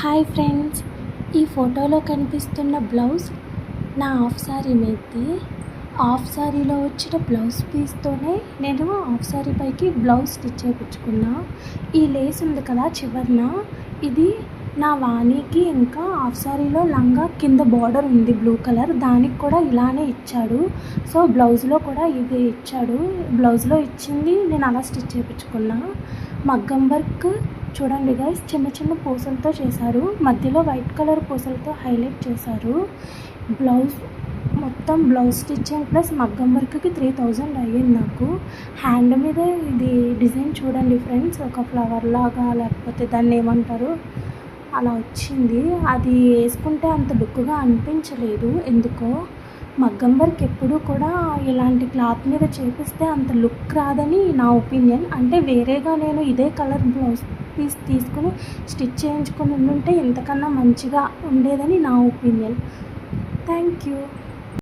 Hi friends, ఈ ఫోటోలో కనిపిస్తున్న బ్లౌజ్ నా హాఫ్ సారీ మీది. హాఫ్ సారీలో వచ్చిన బ్లౌజ్ పీస్తోనే నేను హాఫ్ సారీ పైకి బ్లౌజ్ స్టిచ్ చేయించుకున్నా. ఈ లేస్ ఉంది కదా చివరన, ఇది నా వాణికి ఇంకా హాఫ్ సారీలో లంగా కింద బార్డర్ ఉంది బ్లూ కలర్, దానికి కూడా ఇలానే ఇచ్చాడు. సో బ్లౌజ్లో కూడా ఇది ఇచ్చాడు. బ్లౌజ్లో ఇచ్చింది నేను అలా స్టిచ్ చేయించుకున్నా. మగ్గం వర్క్ చూడండి గైస్, చిన్న చిన్న పూసలతో చేశారు, మధ్యలో వైట్ కలర్ పూసలతో హైలైట్ చేశారు. బ్లౌజ్ మొత్తం బ్లౌజ్ స్టిచ్చింగ్ ప్లస్ మగ్గం వర్క్కి 3000 అయ్యింది నాకు. హ్యాండ్ మీద ఇది డిజైన్ చూడండి ఫ్రెండ్స్, ఒక ఫ్లవర్ లాగా లేకపోతే దాన్ని ఏమంటారు అలా వచ్చింది. అది వేసుకుంటే అంత లుక్గా అనిపించలేదు ఎందుకో. మగ్గం వర్క్ ఎప్పుడూ కూడా ఇలాంటి క్లాత్ మీద చేపిస్తే అంత లుక్ రాదని నా ఒపీనియన్. అంటే వేరేగా నేను ఇదే కలర్ బ్లౌజ్ పీస్ తీసుకుని స్టిచ్ చేయించుకొని ఉంటే ఇంతకన్నా మంచిగా ఉండేదని నా ఒపీనియన్. Thank you.